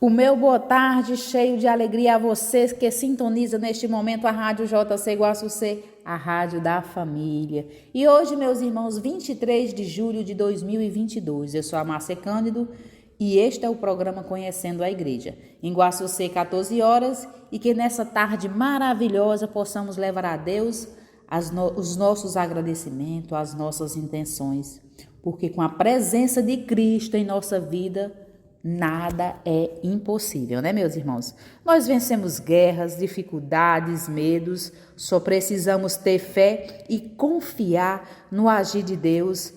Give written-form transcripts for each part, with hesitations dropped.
O meu boa tarde, cheio de alegria a vocês que sintoniza neste momento a Rádio JC Guaçucê, a rádio da família. E hoje, meus irmãos, 23 de julho de 2022, eu sou a Márcia Cândido e este é o programa Conhecendo a Igreja. Em Guaçucê, 14 horas, e que nessa tarde maravilhosa possamos levar a Deus os nossos agradecimentos, as nossas intenções, porque com a presença de Cristo em nossa vida, nada é impossível, né, meus irmãos? Nós vencemos guerras, dificuldades, medos, só precisamos ter fé e confiar no agir de Deus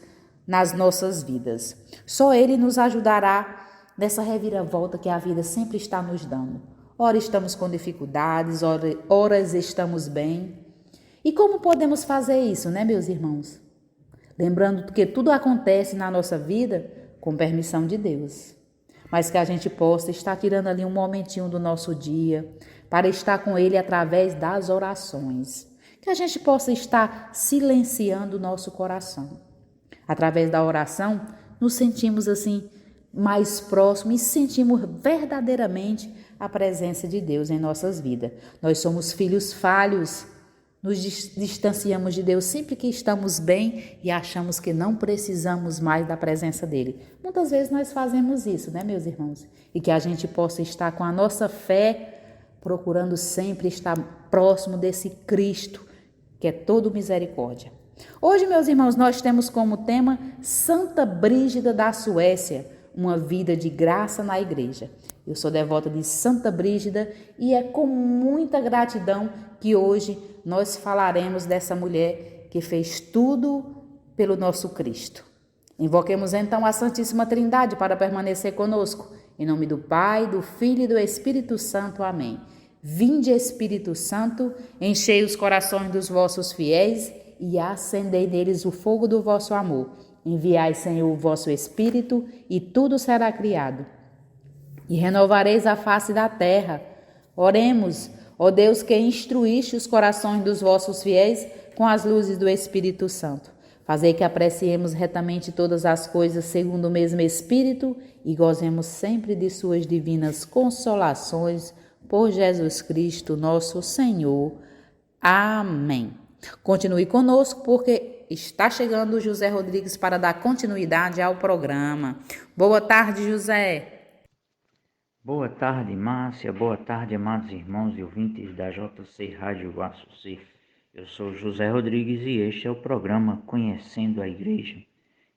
nas nossas vidas. Só Ele nos ajudará nessa reviravolta que a vida sempre está nos dando. Ora estamos com dificuldades, horas estamos bem. E como podemos fazer isso, né, meus irmãos? Lembrando que tudo acontece na nossa vida com permissão de Deus, mas que a gente possa estar tirando ali um momentinho do nosso dia para estar com Ele através das orações. Que a gente possa estar silenciando o nosso coração. Através da oração, nos sentimos assim mais próximos e sentimos verdadeiramente a presença de Deus em nossas vidas. Nós somos filhos falhos, nos distanciamos de Deus sempre que estamos bem e achamos que não precisamos mais da presença dele. Muitas vezes nós fazemos isso, né, meus irmãos? E que a gente possa estar com a nossa fé, procurando sempre estar próximo desse Cristo, que é todo misericórdia. Hoje, meus irmãos, nós temos como tema Santa Brígida da Suécia, uma vida de graça na igreja. Eu sou devota de Santa Brígida e é com muita gratidão que hoje nós falaremos dessa mulher que fez tudo pelo nosso Cristo. Invoquemos então a Santíssima Trindade para permanecer conosco. Em nome do Pai, do Filho e do Espírito Santo. Amém. Vinde, Espírito Santo, enchei os corações dos vossos fiéis e acendei neles o fogo do vosso amor. Enviai, Senhor, o vosso Espírito e tudo será criado. E renovareis a face da terra. Oremos, ó Deus, que instruíste os corações dos vossos fiéis com as luzes do Espírito Santo. Fazei que apreciemos retamente todas as coisas segundo o mesmo Espírito e gozemos sempre de suas divinas consolações por Jesus Cristo, nosso Senhor. Amém. Continue conosco porque está chegando o José Rodrigues para dar continuidade ao programa. Boa tarde, José. Boa tarde, Márcia. Boa tarde, amados irmãos e ouvintes da JC Rádio Guaçucê. Eu sou José Rodrigues e este é o programa Conhecendo a Igreja,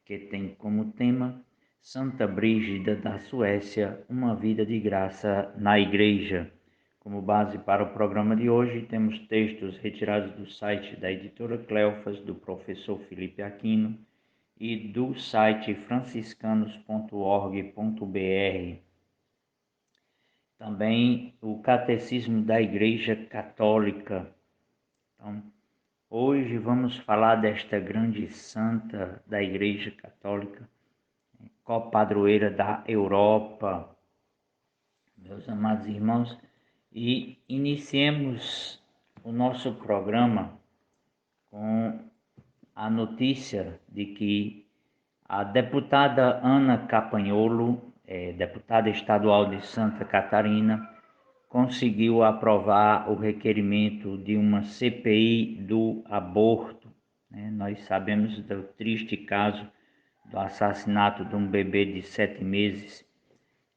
que tem como tema Santa Brígida da Suécia, uma vida de graça na Igreja. Como base para o programa de hoje, temos textos retirados do site da editora Cleofas, do professor Felipe Aquino, e do site franciscanos.org.br. Também o Catecismo da Igreja Católica. Então, hoje vamos falar desta grande santa da Igreja Católica, copadroeira da Europa, meus amados irmãos, e iniciemos o nosso programa com a notícia de que a deputada Ana Campagnolo, deputada estadual de Santa Catarina, conseguiu aprovar o requerimento de uma CPI do aborto. Nós sabemos do triste caso do assassinato de um bebê de 7 meses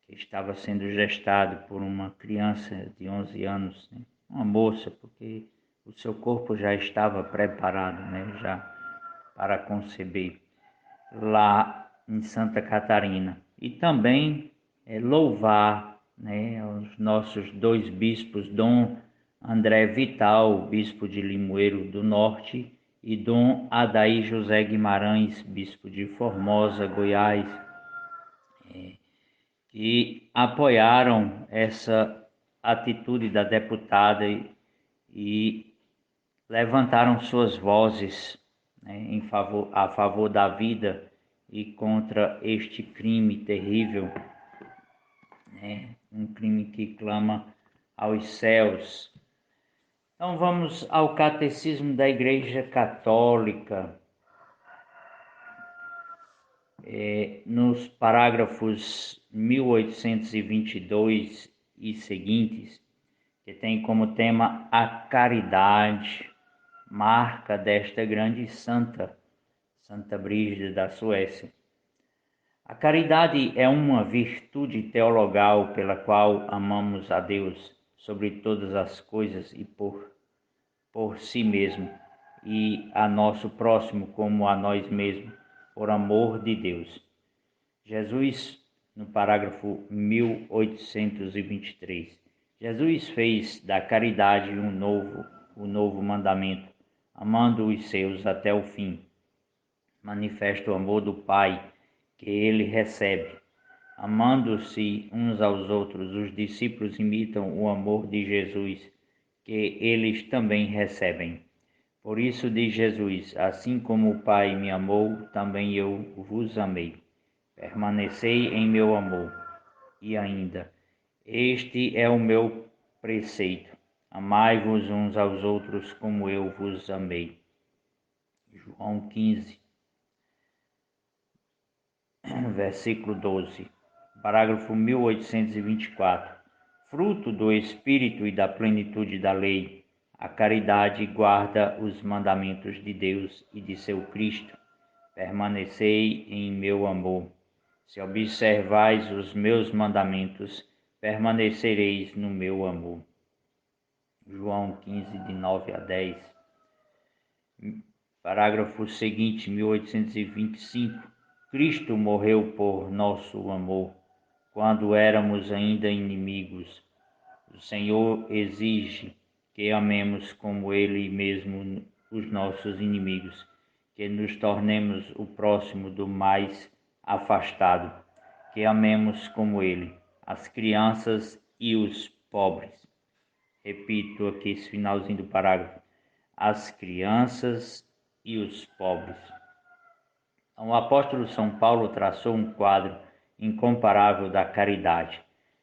que estava sendo gestado por uma criança de 11 anos, uma moça, porque o seu corpo já estava preparado, já para conceber, lá em Santa Catarina. E também louvar os nossos dois bispos, Dom André Vital, bispo de Limoeiro do Norte, e Dom Adair José Guimarães, bispo de Formosa, Goiás, que apoiaram essa atitude da deputada e levantaram suas vozes a favor da vida e contra este crime terrível, um crime que clama aos céus. Então vamos ao Catecismo da Igreja Católica. nos parágrafos 1822 e seguintes, que tem como tema a caridade, marca desta grande santa, Santa Brígida da Suécia. A caridade é uma virtude teologal pela qual amamos a Deus sobre todas as coisas e por si mesmo, e a nosso próximo como a nós mesmos, por amor de Deus. Jesus, no parágrafo 1823, Jesus fez da caridade o novo mandamento, amando os seus até o fim. Manifesta o amor do Pai que ele recebe. Amando-se uns aos outros, os discípulos imitam o amor de Jesus, que eles também recebem. Por isso diz Jesus: assim como o Pai me amou, também eu vos amei. Permanecei em meu amor. E ainda, este é o meu preceito: amai-vos uns aos outros como eu vos amei. João 15, versículo 12. Parágrafo 1824. Fruto do Espírito e da plenitude da lei, a caridade guarda os mandamentos de Deus e de seu Cristo. Permanecei em meu amor. Se observais os meus mandamentos, permanecereis no meu amor. João 15, de 9 a 10. Parágrafo seguinte, 1825. Cristo morreu por nosso amor, quando éramos ainda inimigos. O Senhor exige que amemos como Ele mesmo os nossos inimigos, que nos tornemos o próximo do mais afastado, que amemos como Ele, as crianças e os pobres. Repito aqui esse finalzinho do parágrafo: as crianças e os pobres. O apóstolo São Paulo traçou um quadro incomparável da caridade.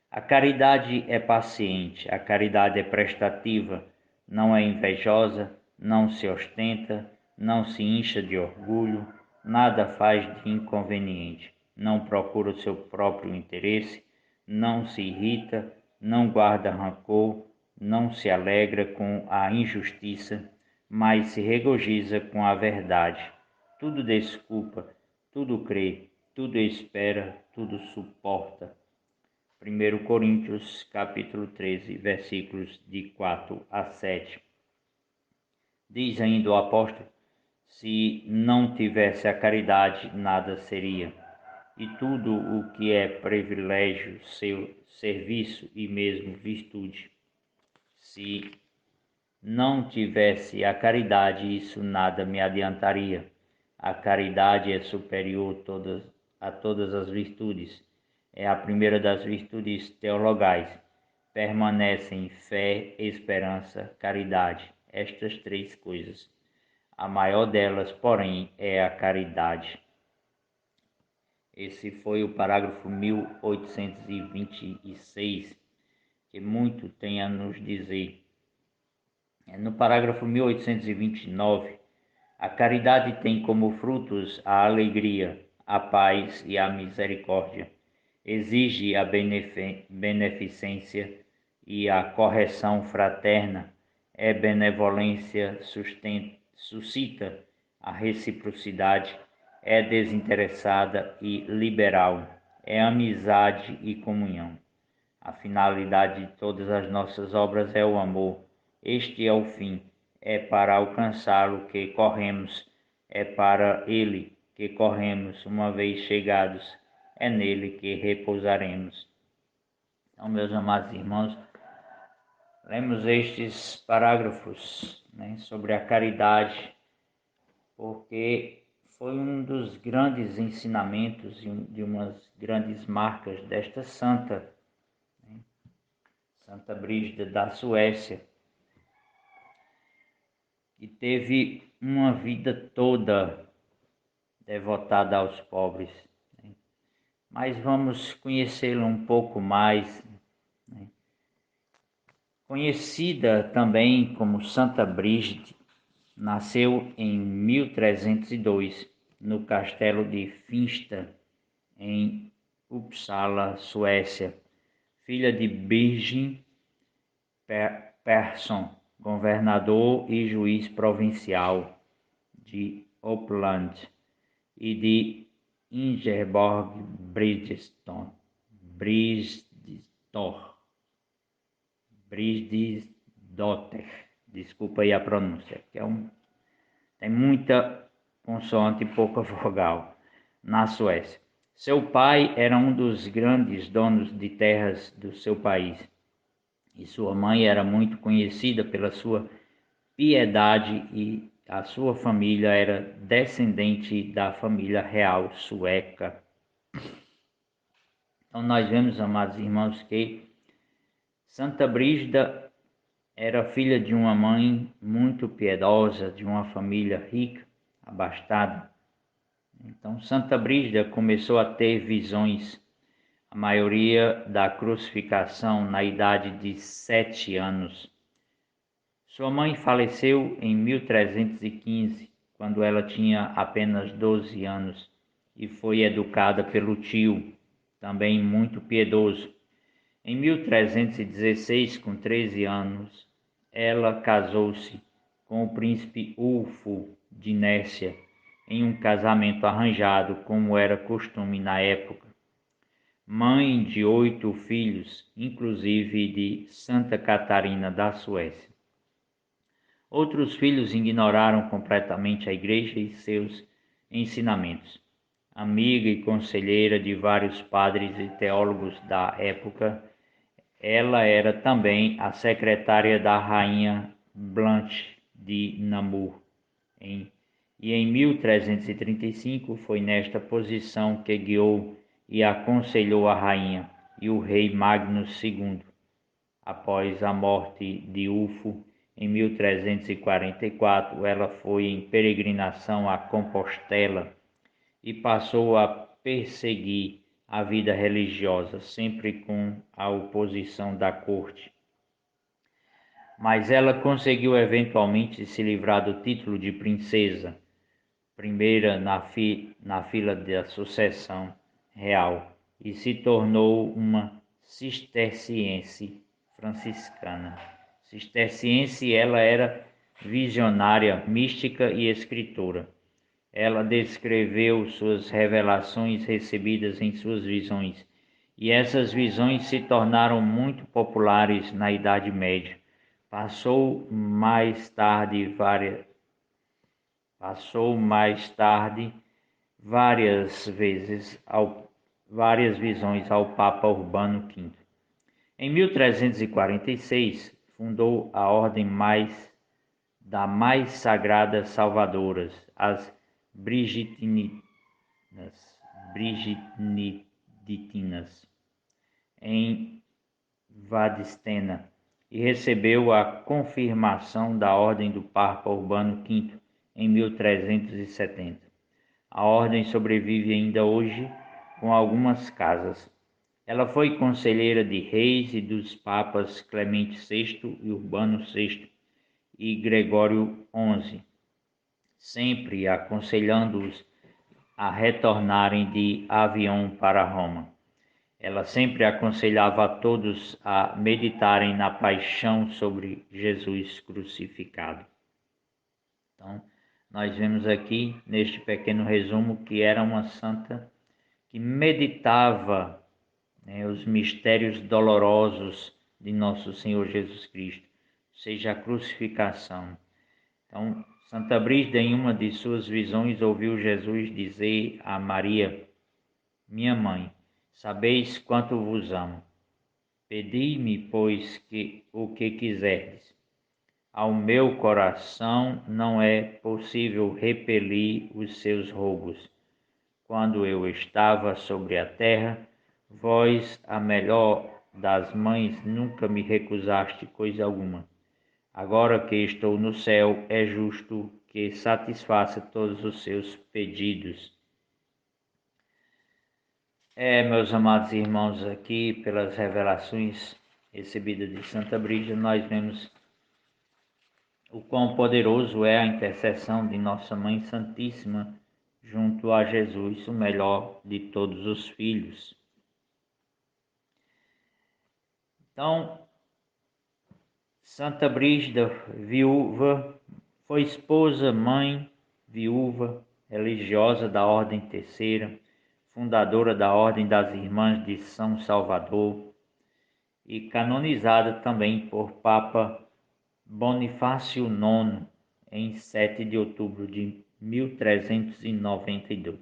A caridade é paciente, a caridade é prestativa, não é invejosa, não se ostenta, não se incha de orgulho, nada faz de inconveniente, não procura o seu próprio interesse, não se irrita, não guarda rancor, não se alegra com a injustiça, mas se regozija com a verdade. Tudo desculpa, tudo crê, tudo espera, tudo suporta. 1 Coríntios, capítulo 13, versículos de 4 a 7. Diz ainda o apóstolo: se não tivesse a caridade, nada seria. E tudo o que é privilégio, seu serviço e mesmo virtude. Se não tivesse a caridade, isso nada me adiantaria. A caridade é superior a todas as virtudes. É a primeira das virtudes teologais. Permanecem fé, esperança, caridade. Estas três coisas. A maior delas, porém, é a caridade. Esse foi o parágrafo 1826, que muito tem a nos dizer. No parágrafo 1829, a caridade tem como frutos a alegria, a paz e a misericórdia. Exige a beneficência e a correção fraterna. É benevolência, suscita a reciprocidade, é desinteressada e liberal, é amizade e comunhão. A finalidade de todas as nossas obras é o amor. Este é o fim, é para alcançá-lo que corremos, é para ele que corremos, uma vez chegados, é nele que repousaremos. Então, meus amados irmãos, lemos estes parágrafos, sobre a caridade, porque foi um dos grandes ensinamentos e de umas grandes marcas desta santa, Santa Brígida da Suécia, que teve uma vida toda devotada aos pobres. Mas vamos conhecê-la um pouco mais. Conhecida também como Santa Brígida, nasceu em 1302, no castelo de Finsta, em Uppsala, Suécia, filha de Birgit Persson, governador e juiz provincial de Uppland, e de Ingeborg Brisdotter, desculpa aí a pronúncia, tem muita consoante e pouca vogal, na Suécia. Seu pai era um dos grandes donos de terras do seu país, e sua mãe era muito conhecida pela sua piedade, e a sua família era descendente da família real sueca. Então nós vemos, amados irmãos, que Santa Brígida era filha de uma mãe muito piedosa, de uma família rica, abastada. Então Santa Brígida começou a ter visões, a maioria da crucificação, na idade de 7 anos. Sua mãe faleceu em 1315, quando ela tinha apenas 12 anos, e foi educada pelo tio, também muito piedoso. Em 1316, com 13 anos, ela casou-se com o príncipe Ulfo de Nécia, em um casamento arranjado, como era costume na época. Mãe de 8 filhos, inclusive de Santa Catarina da Suécia. Outros filhos ignoraram completamente a igreja e seus ensinamentos. Amiga e conselheira de vários padres e teólogos da época, ela era também a secretária da rainha Blanche de Namur. E em 1335 foi nesta posição que guiou e aconselhou a rainha e o rei Magnus II. Após a morte de Ulfo, em 1344, ela foi em peregrinação a Compostela e passou a perseguir a vida religiosa, sempre com a oposição da corte. Mas ela conseguiu eventualmente se livrar do título de princesa, primeira na fila da sucessão real, e se tornou uma cisterciense franciscana. Cisterciense, ela era visionária, mística e escritora. Ela descreveu suas revelações recebidas em suas visões, e essas visões se tornaram muito populares na Idade Média. Passou mais tarde várias visões ao Papa Urbano V. Em 1346, fundou a ordem da mais sagrada salvadoras, as Brigitinnas, em Vadstena, e recebeu a confirmação da ordem do Papa Urbano V em 1370. A ordem sobrevive ainda hoje com algumas casas. Ela foi conselheira de reis e dos papas Clemente VI e Urbano VI e Gregório XI, sempre aconselhando-os a retornarem de avião para Roma. Ela sempre aconselhava a todos a meditarem na paixão sobre Jesus crucificado. Então, nós vemos aqui, neste pequeno resumo, que era uma santa que meditava, os mistérios dolorosos de nosso Senhor Jesus Cristo, seja a crucificação. Então, Santa Brígida, em uma de suas visões, ouviu Jesus dizer a Maria: minha mãe, sabeis quanto vos amo. Pedi-me, pois, o que quiserdes. Ao meu coração não é possível repelir os seus roubos. Quando eu estava sobre a terra, vós, a melhor das mães, nunca me recusaste coisa alguma. Agora que estou no céu, é justo que satisfaça todos os seus pedidos. Meus amados irmãos, aqui pelas revelações recebidas de Santa Brígida, nós vemos o quão poderoso é a intercessão de Nossa Mãe Santíssima junto a Jesus, o melhor de todos os filhos. Então, Santa Brígida, viúva, foi esposa, mãe, viúva, religiosa da Ordem Terceira, fundadora da Ordem das Irmãs de São Salvador e canonizada também por Papa Bonifácio IX em 7 de outubro de 1392.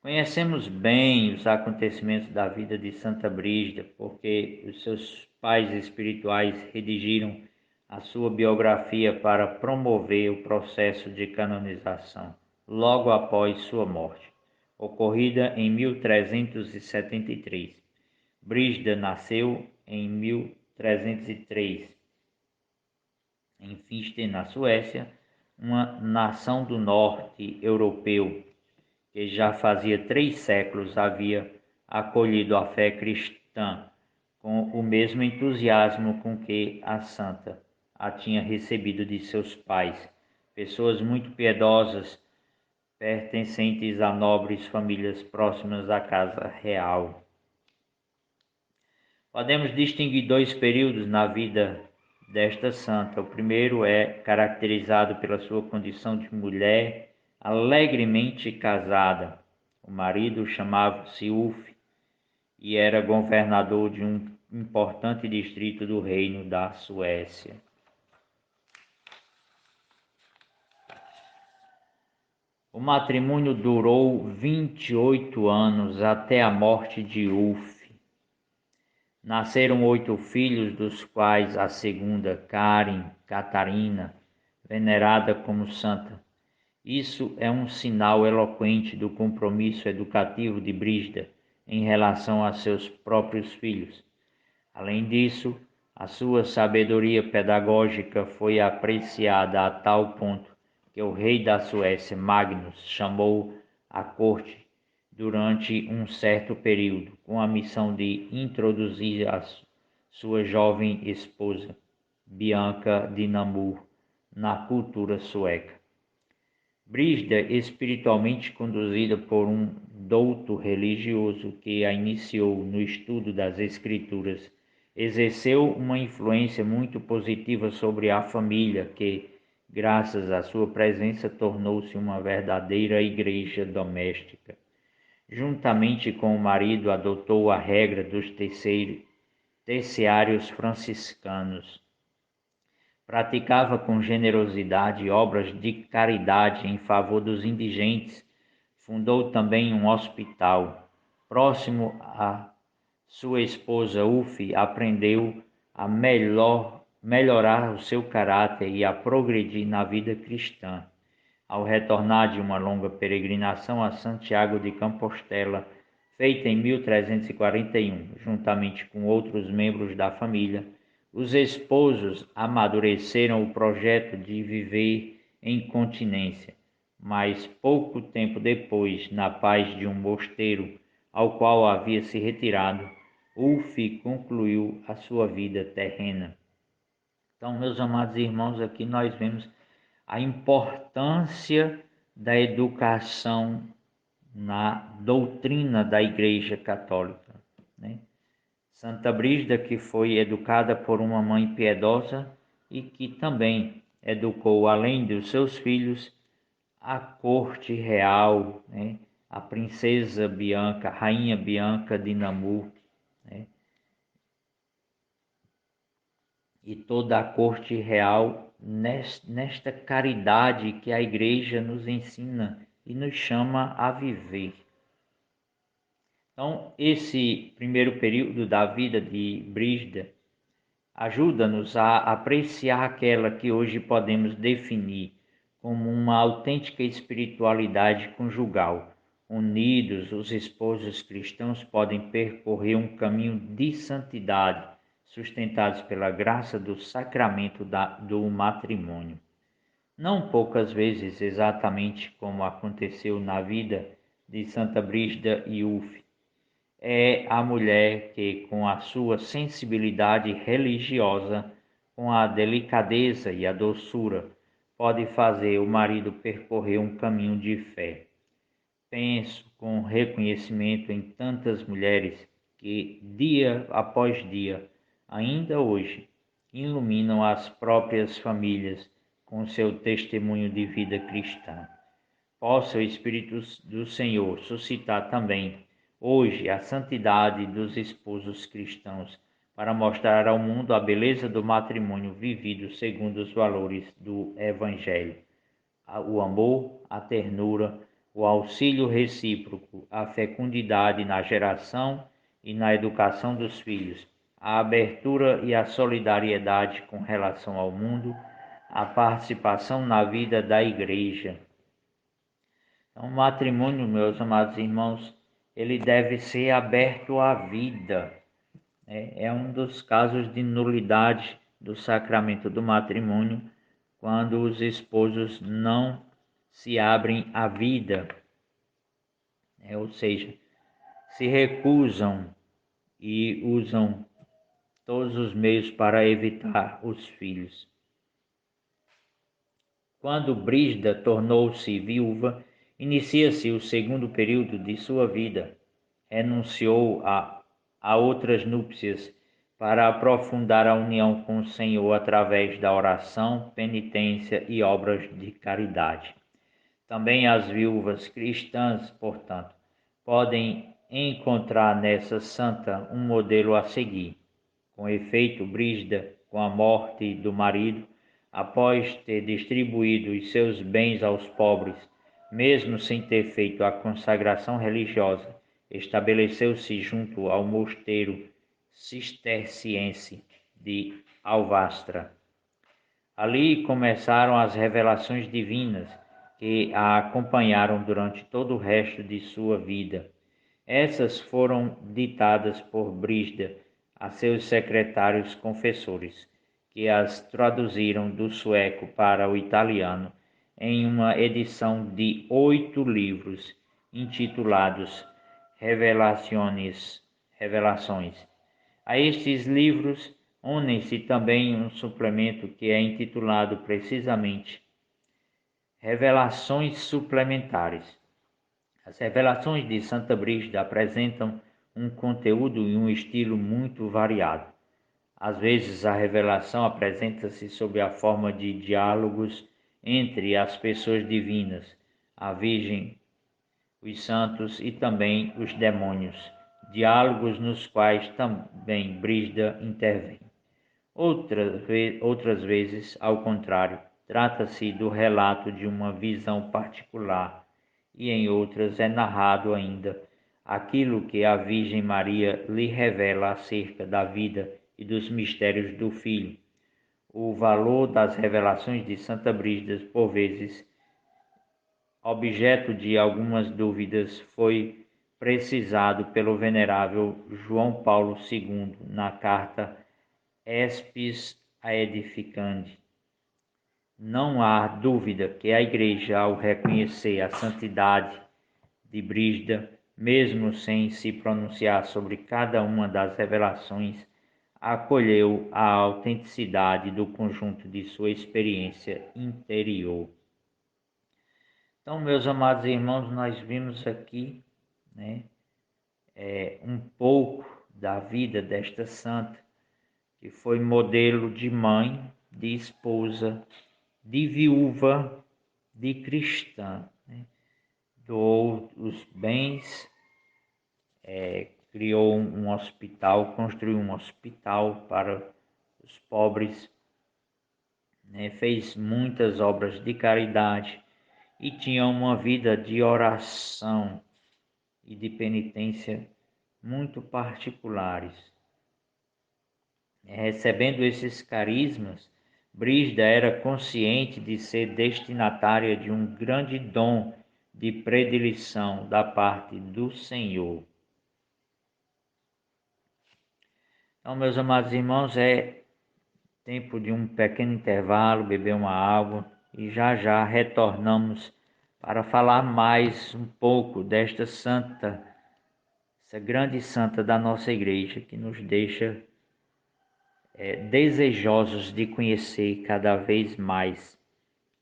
Conhecemos bem os acontecimentos da vida de Santa Brígida, porque os seus pais espirituais redigiram a sua biografia para promover o processo de canonização, logo após sua morte, ocorrida em 1373. Brígida nasceu em 1303, em Fichte, na Suécia, uma nação do norte europeu, que já fazia 3 séculos havia acolhido a fé cristã com o mesmo entusiasmo com que a santa a tinha recebido de seus pais, pessoas muito piedosas, pertencentes a nobres famílias próximas à casa real. Podemos distinguir 2 períodos na vida desta santa. O primeiro é caracterizado pela sua condição de mulher alegremente casada. O marido chamava-se Ulf e era governador de um importante distrito do reino da Suécia. O matrimônio durou 28 anos até a morte de Ulf. Nasceram 8 filhos, dos quais a segunda, Catarina, venerada como santa. Isso é um sinal eloquente do compromisso educativo de Brígida em relação a seus próprios filhos. Além disso, a sua sabedoria pedagógica foi apreciada a tal ponto que o rei da Suécia, Magnus, chamou à corte durante um certo período, com a missão de introduzir a sua jovem esposa, Bianca de Namur, na cultura sueca. Brígida, espiritualmente conduzida por um douto religioso que a iniciou no estudo das Escrituras, exerceu uma influência muito positiva sobre a família, que, graças à sua presença, tornou-se uma verdadeira igreja doméstica. Juntamente com o marido, adotou a regra dos terciários franciscanos. Praticava com generosidade obras de caridade em favor dos indigentes. Fundou também um hospital. Próximo a sua esposa Ulf, aprendeu a melhorar o seu caráter e a progredir na vida cristã. Ao retornar de uma longa peregrinação a Santiago de Compostela, feita em 1341, juntamente com outros membros da família, os esposos amadureceram o projeto de viver em continência, mas pouco tempo depois, na paz de um mosteiro ao qual havia se retirado, Ulf concluiu a sua vida terrena. Então, meus amados irmãos, aqui nós vemos a importância da educação na doutrina da Igreja Católica, né? Santa Brígida, que foi educada por uma mãe piedosa e que também educou, além dos seus filhos, a corte real, né? A princesa Bianca, rainha Bianca de Namur, né? E toda a corte real nesta caridade que a Igreja nos ensina e nos chama a viver. Então, esse primeiro período da vida de Brígida ajuda-nos a apreciar aquela que hoje podemos definir como uma autêntica espiritualidade conjugal. Unidos, os esposos cristãos podem percorrer um caminho de santidade, sustentados pela graça do sacramento do matrimônio. Não poucas vezes, exatamente como aconteceu na vida de Santa Brígida e Ulf, é a mulher que, com a sua sensibilidade religiosa, com a delicadeza e a doçura, pode fazer o marido percorrer um caminho de fé. Penso com reconhecimento em tantas mulheres que, dia após dia, ainda hoje, iluminam as próprias famílias com seu testemunho de vida cristã. Possa o Espírito do Senhor suscitar também hoje a santidade dos esposos cristãos para mostrar ao mundo a beleza do matrimônio vivido segundo os valores do Evangelho. O amor, a ternura, o auxílio recíproco, a fecundidade na geração e na educação dos filhos, a abertura e a solidariedade com relação ao mundo, a participação na vida da igreja. Então, o matrimônio, meus amados irmãos, ele deve ser aberto à vida. É um dos casos de nulidade do sacramento do matrimônio, quando os esposos não se abrem à vida, ou seja, se recusam e usam todos os meios para evitar os filhos. Quando Brígida tornou-se viúva, inicia-se o segundo período de sua vida. Renunciou a outras núpcias para aprofundar a união com o Senhor através da oração, penitência e obras de caridade. Também as viúvas cristãs, portanto, podem encontrar nessa santa um modelo a seguir. Com efeito, Brígida, com a morte do marido, após ter distribuído os seus bens aos pobres, mesmo sem ter feito a consagração religiosa, estabeleceu-se junto ao mosteiro cisterciense de Alvastra. Ali começaram as revelações divinas que a acompanharam durante todo o resto de sua vida. Essas foram ditadas por Brígida a seus secretários confessores, que as traduziram do sueco para o italiano em uma edição de 8 livros intitulados Revelações. A estes livros unem-se também um suplemento que é intitulado precisamente Revelações Suplementares. As revelações de Santa Brígida apresentam um conteúdo e um estilo muito variado. Às vezes a revelação apresenta-se sob a forma de diálogos entre as pessoas divinas, a Virgem, os santos e também os demônios, diálogos nos quais também Brígida intervém. Outras vezes, ao contrário, trata-se do relato de uma visão particular e em outras é narrado ainda aquilo que a Virgem Maria lhe revela acerca da vida e dos mistérios do Filho. O valor das revelações de Santa Brígida, por vezes, objeto de algumas dúvidas, foi precisado pelo venerável João Paulo II na carta Espis Aedificandi. Não há dúvida que a Igreja, ao reconhecer a santidade de Brígida, mesmo sem se pronunciar sobre cada uma das revelações, acolheu a autenticidade do conjunto de sua experiência interior. Então, meus amados irmãos, nós vimos aqui, um pouco da vida desta santa, que foi modelo de mãe, de esposa, de viúva, de cristã, doou os bens, criou um hospital, construiu um hospital para os pobres, fez muitas obras de caridade e tinha uma vida de oração e de penitência muito particulares. Recebendo esses carismas, Brígida era consciente de ser destinatária de um grande dom de predileção da parte do Senhor. Então, meus amados irmãos, é tempo de um pequeno intervalo, beber uma água e já retornamos para falar mais um pouco desta santa, essa grande santa da nossa igreja, que nos deixa desejosos de conhecer cada vez mais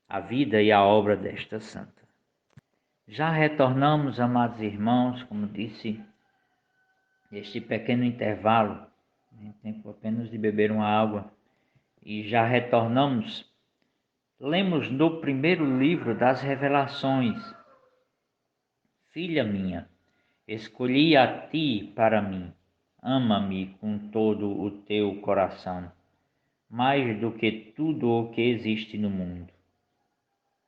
a vida e a obra desta santa. Já retornamos, amados irmãos, como disse, este pequeno intervalo, tempo apenas de beber uma água, e já retornamos. Lemos no primeiro livro das Revelações: Filha minha, escolhi a ti para mim, ama-me com todo o teu coração, mais do que tudo o que existe no mundo.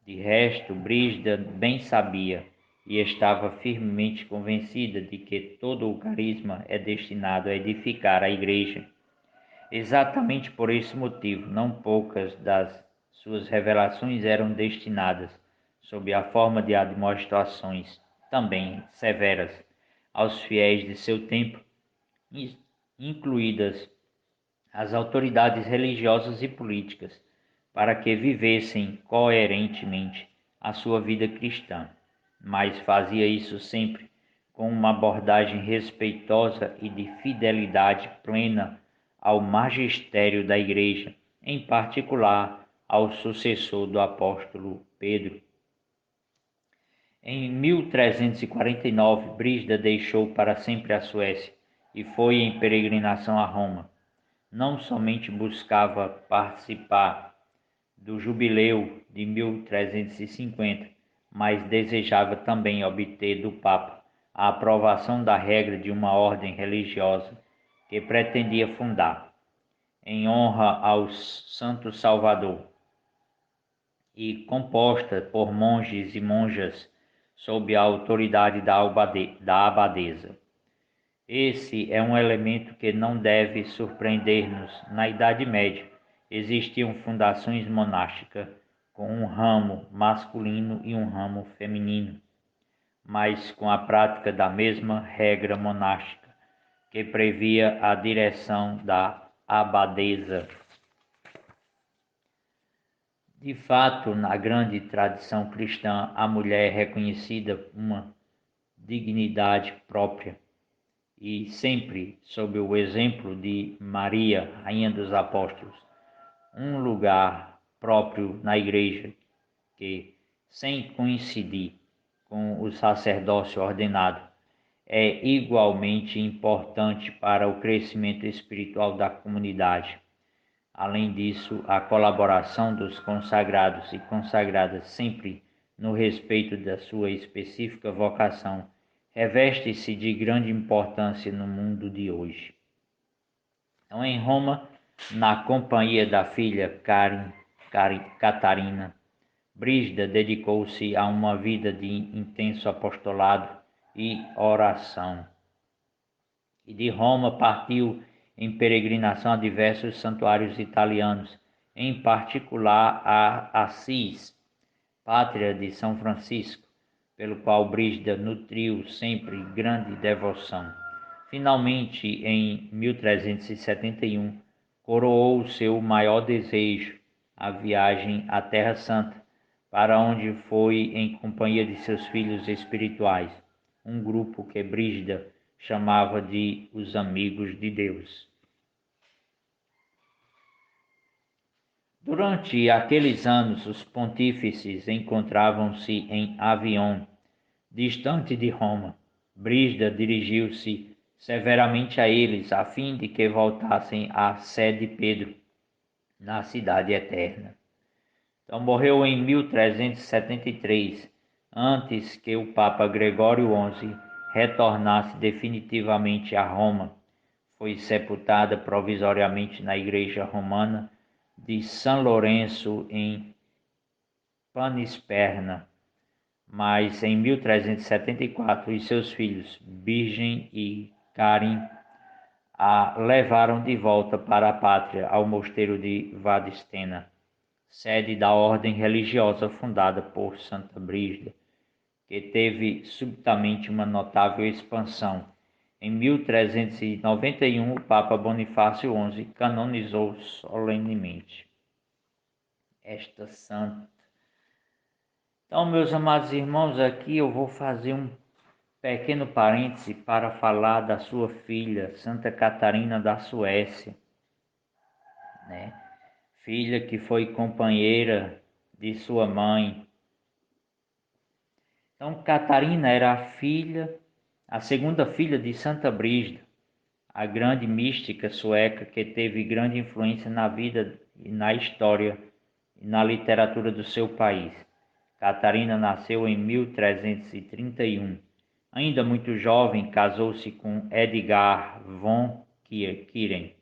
De resto, Brígida bem sabia e estava firmemente convencida de que todo o carisma é destinado a edificar a Igreja. Exatamente por esse motivo, não poucas das suas revelações eram destinadas, sob a forma de admoestações também severas, aos fiéis de seu tempo, incluídas as autoridades religiosas e políticas, para que vivessem coerentemente a sua vida cristã, mas fazia isso sempre com uma abordagem respeitosa e de fidelidade plena ao magistério da Igreja, em particular ao sucessor do apóstolo Pedro. Em 1349, Brígida deixou para sempre a Suécia e foi em peregrinação a Roma. Não somente buscava participar do jubileu de 1350, mas desejava também obter do Papa a aprovação da regra de uma ordem religiosa que pretendia fundar, em honra ao Santo Salvador, e composta por monges e monjas sob a autoridade da abadesa. Esse é um elemento que não deve surpreender-nos. Na Idade Média, existiam fundações monásticas com um ramo masculino e um ramo feminino, mas com a prática da mesma regra monástica, que previa a direção da abadesa. De fato, na grande tradição cristã, a mulher é reconhecida uma dignidade própria e sempre sob o exemplo de Maria, Rainha dos Apóstolos, um lugar próprio na Igreja que, sem coincidir com o sacerdócio ordenado, é igualmente importante para o crescimento espiritual da comunidade. Além disso, a colaboração dos consagrados e consagradas, sempre no respeito da sua específica vocação, reveste-se de grande importância no mundo de hoje. Então, em Roma, na companhia da filha Catarina, Brígida dedicou-se a uma vida de intenso apostolado e oração. E de Roma partiu em peregrinação a diversos santuários italianos, em particular a Assis, pátria de São Francisco, pelo qual Brígida nutriu sempre grande devoção. Finalmente, em 1371, coroou seu maior desejo, a viagem à Terra Santa, para onde foi em companhia de seus filhos espirituais, um grupo que Brígida chamava de os Amigos de Deus. Durante aqueles anos, os pontífices encontravam-se em Avion, distante de Roma. Brígida dirigiu-se severamente a eles, a fim de que voltassem à sé de Pedro, na Cidade Eterna. Então, morreu em 1373, antes que o Papa Gregório XI retornasse definitivamente a Roma. Foi sepultada provisoriamente na Igreja Romana de São Lourenço, em Panisperna, mas em 1374 os seus filhos, Virgem e Karin, a levaram de volta para a pátria, ao mosteiro de Vadstena, sede da ordem religiosa fundada por Santa Brígida, que teve subitamente uma notável expansão. Em 1391, o Papa Bonifácio XI canonizou solenemente esta santa. Então, meus amados irmãos, aqui eu vou fazer um pequeno parêntese para falar da sua filha, Santa Catarina da Suécia, né? Filha que foi companheira de sua mãe. Então, Catarina era a segunda filha de Santa Brígida, a grande mística sueca que teve grande influência na vida e na história e na literatura do seu país. Catarina nasceu em 1331. Ainda muito jovem, casou-se com Edgar von Kieren,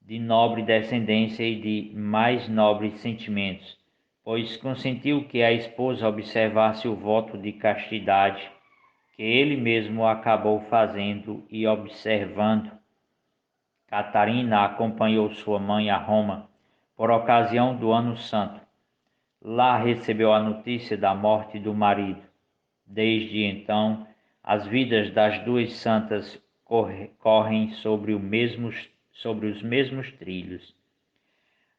de nobre descendência e de mais nobres sentimentos, pois consentiu que a esposa observasse o voto de castidade que ele mesmo acabou fazendo e observando. Catarina acompanhou sua mãe a Roma por ocasião do Ano Santo. Lá recebeu a notícia da morte do marido. Desde então, as vidas das duas santas correm sobre os mesmos trilhos.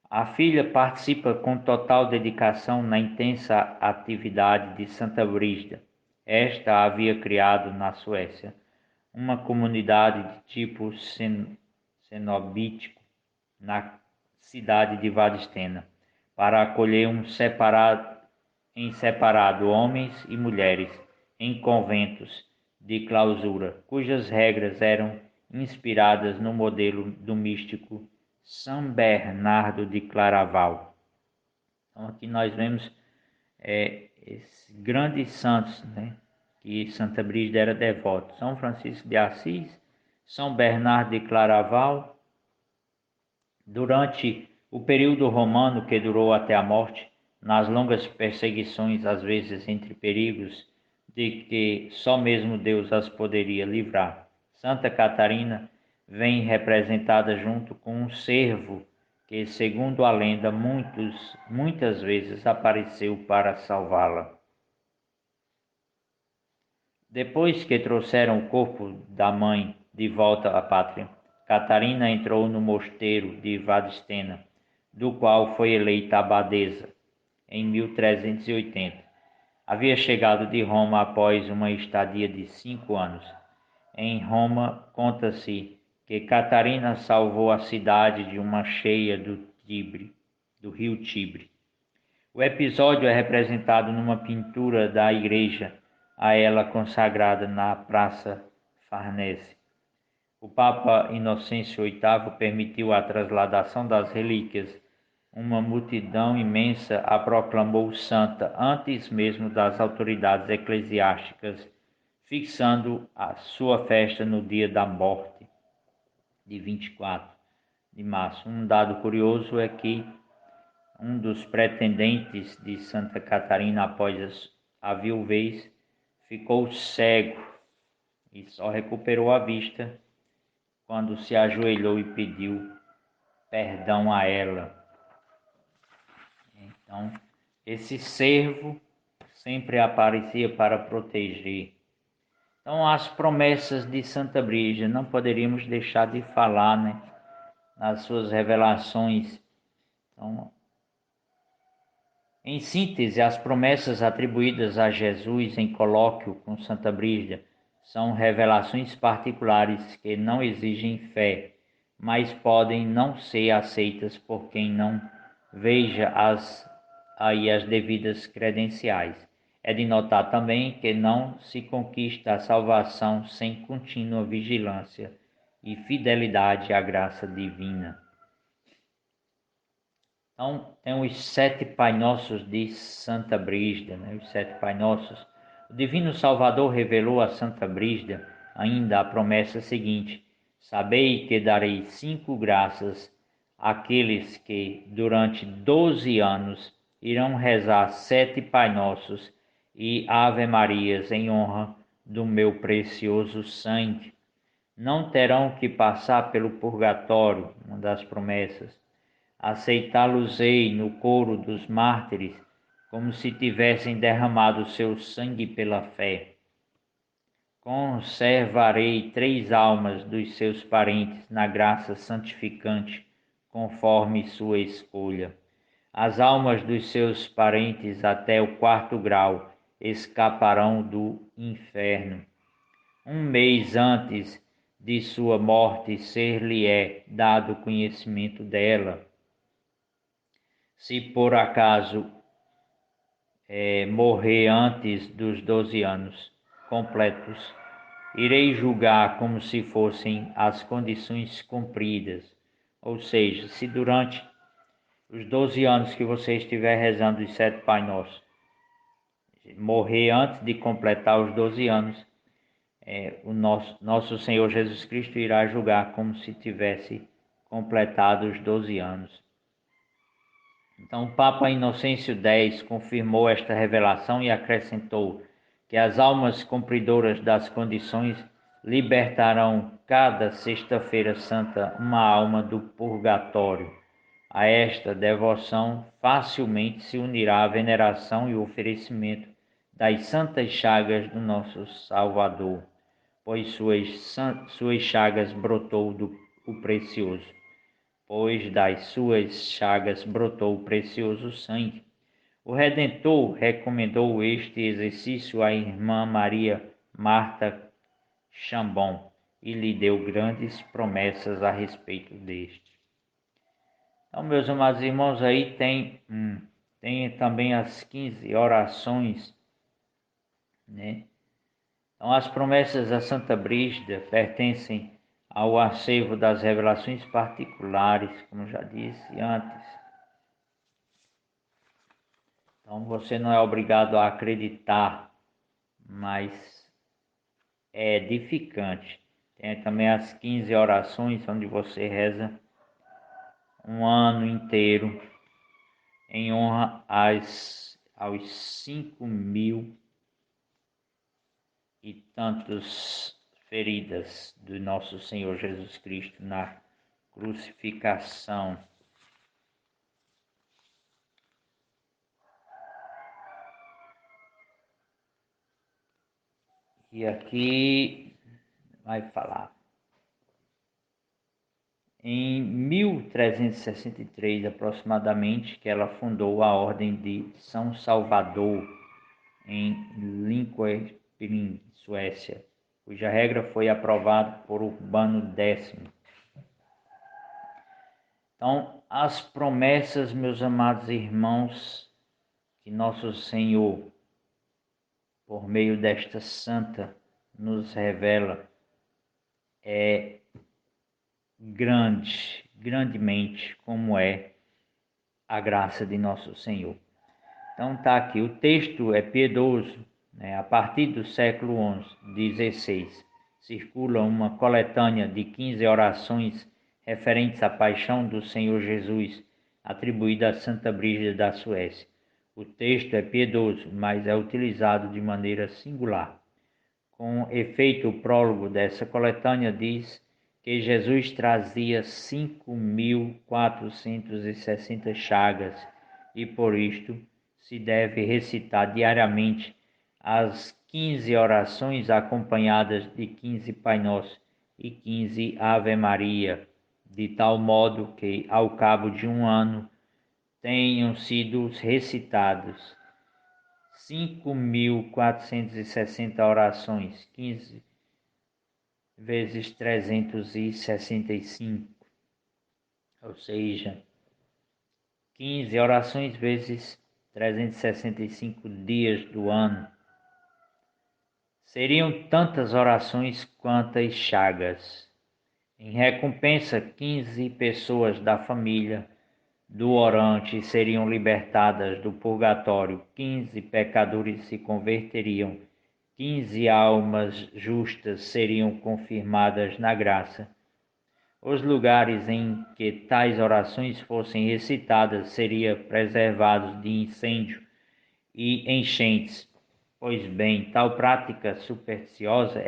A filha participa com total dedicação na intensa atividade de Santa Brígida. Esta havia criado na Suécia uma comunidade de tipo cenobítico na cidade de Vadstena, para acolher em separado homens e mulheres em conventos de clausura, cujas regras eram inspiradas no modelo do místico São Bernardo de Claraval. Então aqui nós vemos esses grandes santos, né, que Santa Brígida era devoto: São Francisco de Assis, São Bernardo de Claraval. Durante o período romano que durou até a morte, nas longas perseguições, às vezes entre perigos de que só mesmo Deus as poderia livrar, Santa Catarina vem representada junto com um cervo que, segundo a lenda, muitas vezes apareceu para salvá-la. Depois que trouxeram o corpo da mãe de volta à pátria, Catarina entrou no mosteiro de Vadstena, do qual foi eleita abadesa em 1380. Havia chegado de Roma após uma estadia de 5 anos. Em Roma, conta-se que Catarina salvou a cidade de uma cheia do rio Tibre. O episódio é representado numa pintura da igreja a ela consagrada na Praça Farnese. O Papa Inocêncio VIII permitiu a trasladação das relíquias. Uma multidão imensa a proclamou santa antes mesmo das autoridades eclesiásticas, fixando a sua festa no dia da morte, de 24 de março. Um dado curioso é que um dos pretendentes de Santa Catarina após a viuvez ficou cego e só recuperou a vista quando se ajoelhou e pediu perdão a ela. Então, esse servo sempre aparecia para proteger. Então, as promessas de Santa Brígida, não poderíamos deixar de falar, né, nas suas revelações. Então, em síntese, as promessas atribuídas a Jesus em colóquio com Santa Brígida são revelações particulares que não exigem fé, mas podem não ser aceitas por quem não veja as devidas credenciais. É de notar também que não se conquista a salvação sem contínua vigilância e fidelidade à graça divina. Então, tem os 7 Pai Nossos de Santa Brígida, né? Os 7 Pai Nossos. O Divino Salvador revelou a Santa Brígida ainda a promessa seguinte: sabei que darei 5 graças àqueles que, durante 12 anos, irão rezar 7 Pai Nossos e Ave Marias em honra do meu precioso sangue. Não terão que passar pelo purgatório, uma das promessas. Aceitá-los-ei no coro dos mártires, como se tivessem derramado seu sangue pela fé. Conservarei 3 almas dos seus parentes na graça santificante, conforme sua escolha. As almas dos seus parentes até o 4º grau escaparão do inferno. 1 mês antes de sua morte ser-lhe-é dado conhecimento dela. Se por acaso morrer antes dos 12 anos completos, irei julgar como se fossem as condições cumpridas. Ou seja, se durante os 12 anos que você estiver rezando os 7 Pai Nossos, morrer antes de completar os 12 anos, o nosso Senhor Jesus Cristo irá julgar como se tivesse completado os 12 anos. Então, o Papa Inocêncio X confirmou esta revelação e acrescentou que as almas cumpridoras das condições libertarão cada sexta-feira santa uma alma do purgatório. A esta devoção facilmente se unirá a veneração e o oferecimento das santas chagas do nosso Salvador, pois suas chagas brotou o precioso. Pois das suas chagas brotou o precioso sangue. O Redentor recomendou este exercício à irmã Maria Marta Chambon e lhe deu grandes promessas a respeito deste. Então, meus amados irmãos, aí tem também as 15 orações, né? Então, as promessas da Santa Brígida pertencem ao acervo das revelações particulares, como já disse antes. Então você não é obrigado a acreditar, mas é edificante. Tem também as 15 orações, onde você reza um ano inteiro em honra aos 5.000 e tantos feridas do nosso Senhor Jesus Cristo na crucificação. E aqui vai falar. Em 1363, aproximadamente, que ela fundou a Ordem de São Salvador em Linköping, Suécia, cuja regra foi aprovada por Urbano X. Então, as promessas, meus amados irmãos, que nosso Senhor, por meio desta santa, nos revela, é grandemente como é a graça de nosso Senhor. Então tá aqui, o texto é piedoso, né? A partir do século XVI, circula uma coletânea de 15 orações referentes à paixão do Senhor Jesus, atribuída a Santa Brígida da Suécia. O texto é piedoso, mas é utilizado de maneira singular. Com efeito, o prólogo dessa coletânea diz que Jesus trazia 5.460 chagas e, por isto, se deve recitar diariamente as 15 orações acompanhadas de 15 Pai Nosso e 15 Ave Maria, de tal modo que, ao cabo de um ano, tenham sido recitados 5.460 orações, 15 vezes 365, ou seja, 15 orações vezes 365 dias do ano. Seriam tantas orações quantas chagas. Em recompensa, 15 pessoas da família do orante seriam libertadas do purgatório, 15 pecadores se converteriam, 15 almas justas seriam confirmadas na graça. Os lugares em que tais orações fossem recitadas seriam preservados de incêndio e enchentes. Pois bem, tal prática supersticiosa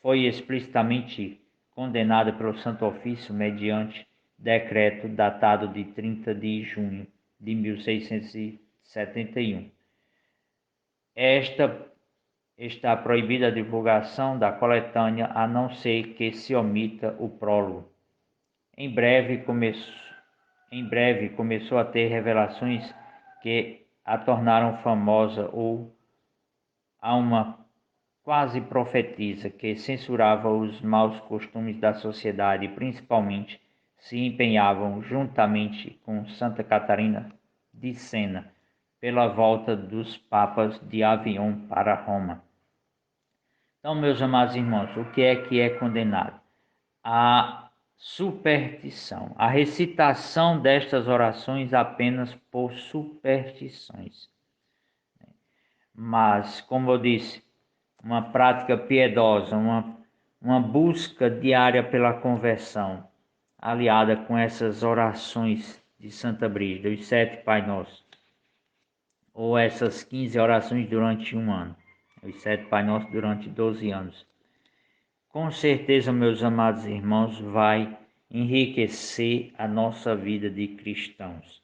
foi explicitamente condenada pelo Santo Ofício mediante decreto datado de 30 de junho de 1671. Está proibida a divulgação da coletânea, a não ser que se omita o prólogo. Em breve começou a ter revelações que a tornaram famosa, ou a uma quase profetisa que censurava os maus costumes da sociedade, principalmente se empenhavam juntamente com Santa Catarina de Sena pela volta dos papas de Avignon para Roma. Então, meus amados irmãos, o que é condenado? A superstição, a recitação destas orações apenas por superstições. Mas, como eu disse, uma prática piedosa, uma busca diária pela conversão, aliada com essas orações de Santa Brígida, os 7 Pai Nosso, ou essas 15 orações durante um ano, os 7 Pai Nosso durante 12 anos. Com certeza, meus amados irmãos, vai enriquecer a nossa vida de cristãos.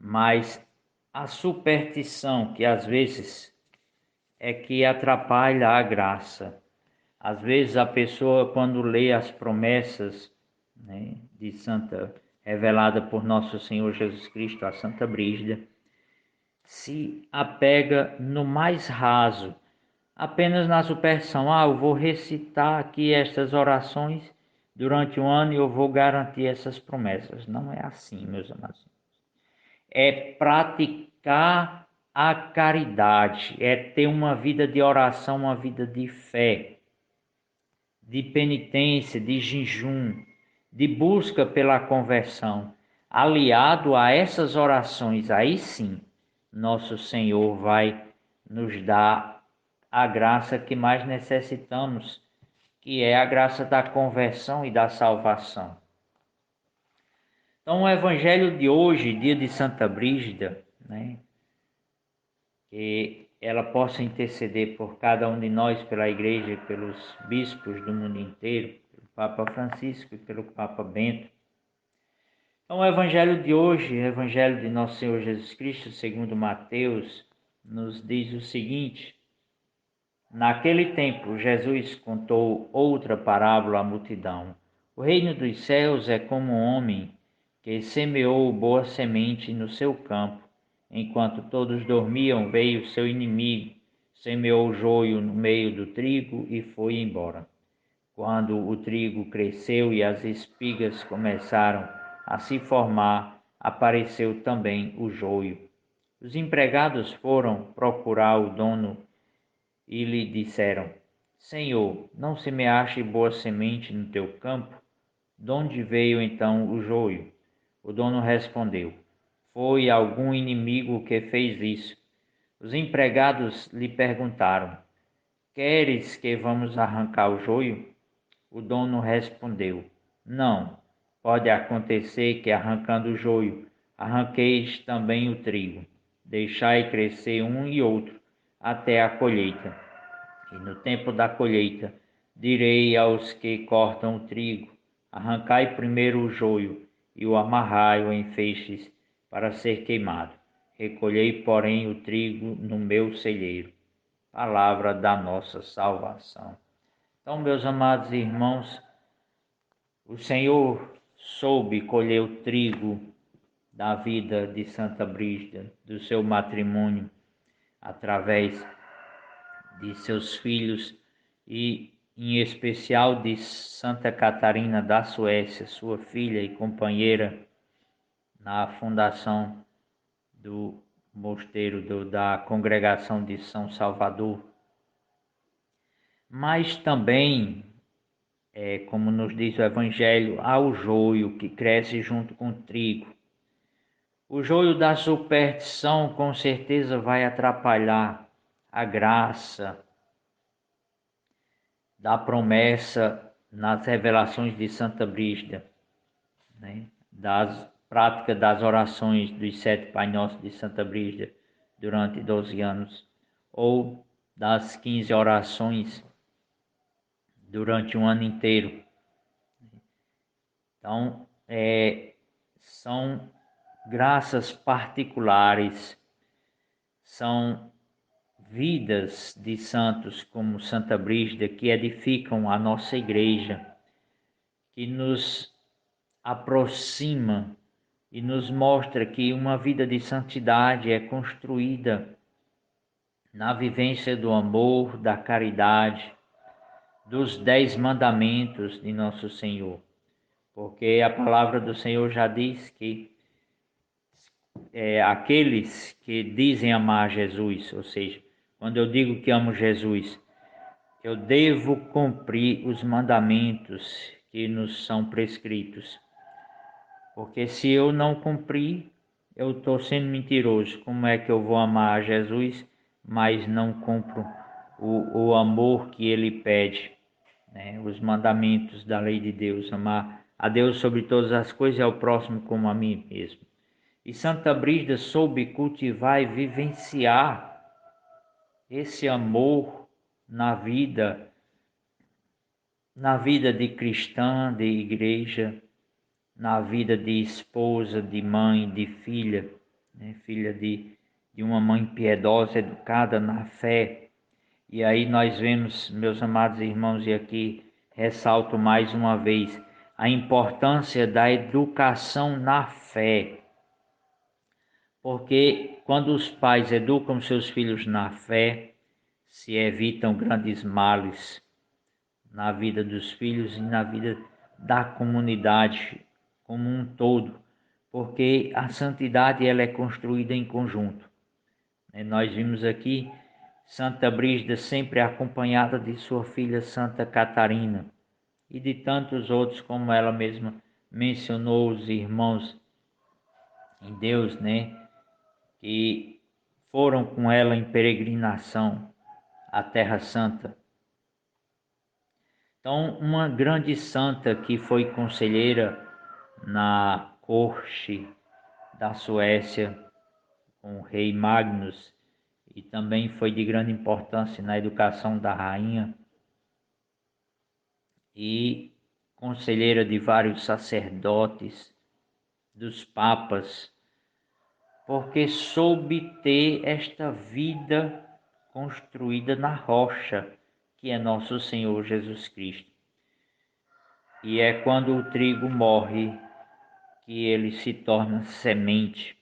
Mas a superstição, que às vezes é que atrapalha a graça. Às vezes a pessoa, quando lê as promessas, né, de Santa, revelada por nosso Senhor Jesus Cristo, a Santa Brígida, se apega no mais raso, apenas na superstição. Eu vou recitar aqui estas orações durante um ano e eu vou garantir essas promessas. Não é assim, meus amados. É praticar a caridade, é ter uma vida de oração, uma vida de fé, de penitência, de jejum, de busca pela conversão. Aliado a essas orações, aí sim, nosso Senhor vai nos dar a graça que mais necessitamos, que é a graça da conversão e da salvação. Então, o Evangelho de hoje, dia de Santa Brígida, né, que ela possa interceder por cada um de nós, pela Igreja, pelos bispos do mundo inteiro, pelo Papa Francisco e pelo Papa Bento. Então, o Evangelho de hoje, o Evangelho de Nosso Senhor Jesus Cristo, segundo Mateus, nos diz o seguinte: naquele tempo, Jesus contou outra parábola à multidão. O reino dos céus é como um homem que semeou boa semente no seu campo. Enquanto todos dormiam, veio seu inimigo, semeou o joio no meio do trigo e foi embora. Quando o trigo cresceu e as espigas começaram a se formar, apareceu também o joio. Os empregados foram procurar o dono e lhe disseram: Senhor, não semeaste boa semente no teu campo? De onde veio então o joio? O dono respondeu: Foi algum inimigo que fez isso. Os empregados lhe perguntaram: Queres que vamos arrancar o joio? O dono respondeu: Não, pode acontecer que arrancando o joio, arranqueis também o trigo. Deixai crescer um e outro até a colheita. E no tempo da colheita, direi aos que cortam o trigo: arrancai primeiro o joio e o amarrai-o em feixes para ser queimado. Recolhei, porém, o trigo no meu celeiro. Palavra da nossa salvação. Então, meus amados irmãos, o Senhor soube colher o trigo da vida de Santa Brígida, do seu matrimônio, através de seus filhos e, em especial, de Santa Catarina da Suécia, sua filha e companheira na fundação do mosteiro da Congregação de São Salvador. Mas também, como nos diz o Evangelho, há o joio que cresce junto com o trigo. O joio da superstição com certeza vai atrapalhar a graça da promessa nas revelações de Santa Brígida, né? Das práticas das orações dos 7 Pai Nosso de Santa Brígida durante 12 anos, ou das 15 orações durante um ano inteiro. Então, são graças particulares, são vidas de santos como Santa Brígida que edificam a nossa igreja, que nos aproxima e nos mostra que uma vida de santidade é construída na vivência do amor, da caridade, dos 10 mandamentos de nosso Senhor. porque a palavra do Senhor já diz que aqueles que dizem amar Jesus, ou seja, quando eu digo que amo Jesus, eu devo cumprir os mandamentos que nos são prescritos. Porque se eu não cumprir, eu estou sendo mentiroso. Como é que eu vou amar a Jesus, mas não cumpro o amor que ele pede, né? Os mandamentos da lei de Deus, amar a Deus sobre todas as coisas e ao próximo como a mim mesmo. E Santa Brígida soube cultivar e vivenciar esse amor na vida de cristã, de igreja, na vida de esposa, de mãe, de filha, né? Filha de uma mãe piedosa, educada na fé. E aí nós vemos, meus amados irmãos, e aqui ressalto mais uma vez, a importância da educação na fé. Porque quando os pais educam seus filhos na fé, se evitam grandes males na vida dos filhos e na vida da comunidade como um todo, porque a santidade ela é construída em conjunto. Nós vimos aqui Santa Brígida sempre acompanhada de sua filha Santa Catarina e de tantos outros, como ela mesma mencionou, os irmãos em Deus, né, que foram com ela em peregrinação à Terra Santa. Então, uma grande santa que foi conselheira na corte da Suécia com o rei Magnus e também foi de grande importância na educação da rainha e conselheira de vários sacerdotes, dos papas, porque soube ter esta vida construída na rocha, que é nosso Senhor Jesus Cristo. E é quando o trigo morre que ele se torna semente.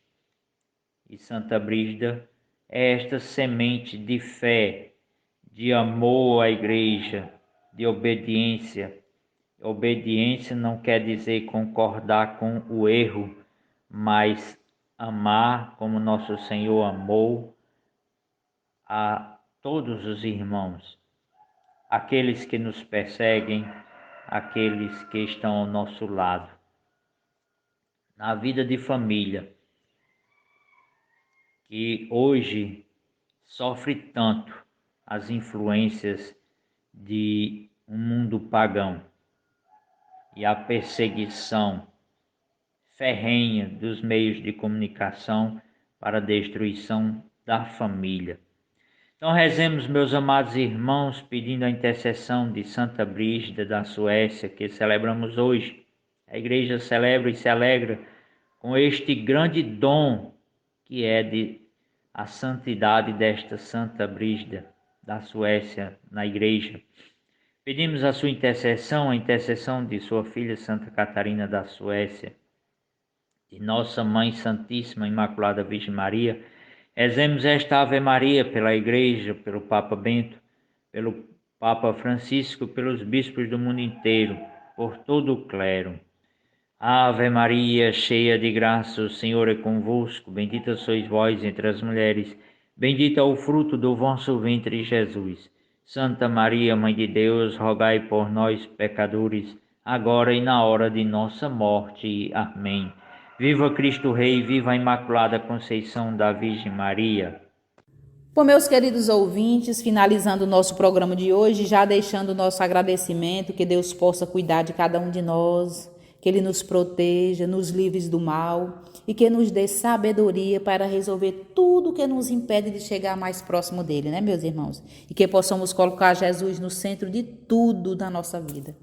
E Santa Brígida é esta semente de fé, de amor à igreja, de obediência. Obediência não quer dizer concordar com o erro, mas amar como nosso Senhor amou a todos os irmãos, aqueles que nos perseguem, aqueles que estão ao nosso lado. Na vida de família, que hoje sofre tanto as influências de um mundo pagão e a perseguição ferrenha dos meios de comunicação para a destruição da família. Então rezemos, meus amados irmãos, pedindo a intercessão de Santa Brígida da Suécia, que celebramos hoje. A igreja celebra e se alegra com este grande dom que é a santidade desta Santa Brígida da Suécia na igreja. Pedimos a sua intercessão, a intercessão de sua filha Santa Catarina da Suécia, de nossa Mãe Santíssima Imaculada Virgem Maria. Rezemos esta Ave Maria pela Igreja, pelo Papa Bento, pelo Papa Francisco, pelos bispos do mundo inteiro, por todo o clero. Ave Maria, cheia de graça, o Senhor é convosco. Bendita sois vós entre as mulheres, bendito é o fruto do vosso ventre, Jesus. Santa Maria, Mãe de Deus, rogai por nós, pecadores, agora e na hora de nossa morte. Amém. Viva Cristo Rei, viva a Imaculada Conceição da Virgem Maria. Bom, meus queridos ouvintes, finalizando o nosso programa de hoje, já deixando o nosso agradecimento, que Deus possa cuidar de cada um de nós, que Ele nos proteja, nos livre do mal e que nos dê sabedoria para resolver tudo que nos impede de chegar mais próximo dEle, né, meus irmãos? E que possamos colocar Jesus no centro de tudo da nossa vida,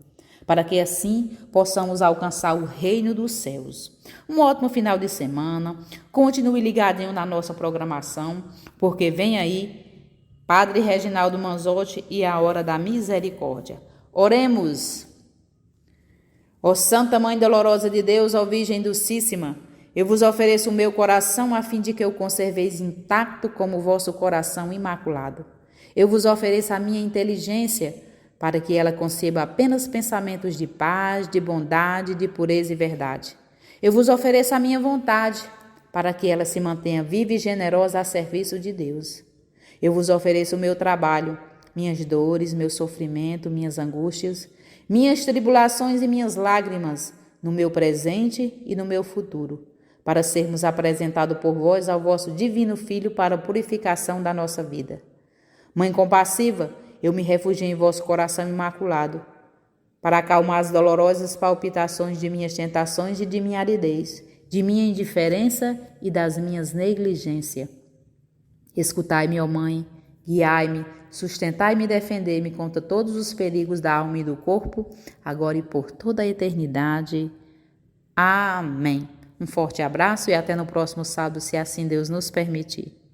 para que assim possamos alcançar o reino dos céus. Um ótimo final de semana, continue ligadinho na nossa programação, porque vem aí Padre Reginaldo Manzotti e a Hora da Misericórdia. Oremos! Ó Santa Mãe Dolorosa de Deus, ó Virgem Dulcíssima, eu vos ofereço o meu coração a fim de que eu conserveis intacto como o vosso coração imaculado. Eu vos ofereço a minha inteligência para que ela conceba apenas pensamentos de paz, de bondade, de pureza e verdade. Eu vos ofereço a minha vontade, para que ela se mantenha viva e generosa a serviço de Deus. Eu vos ofereço o meu trabalho, minhas dores, meu sofrimento, minhas angústias, minhas tribulações e minhas lágrimas, no meu presente e no meu futuro, para sermos apresentados por vós ao vosso divino Filho para a purificação da nossa vida. Mãe compassiva, eu me refugio em vosso coração imaculado, para acalmar as dolorosas palpitações de minhas tentações e de minha aridez, de minha indiferença e das minhas negligências. Escutai-me, ó Mãe, guiai-me, sustentai-me e defendei-me contra todos os perigos da alma e do corpo, agora e por toda a eternidade. Amém. Um forte abraço e até no próximo sábado, se assim Deus nos permitir.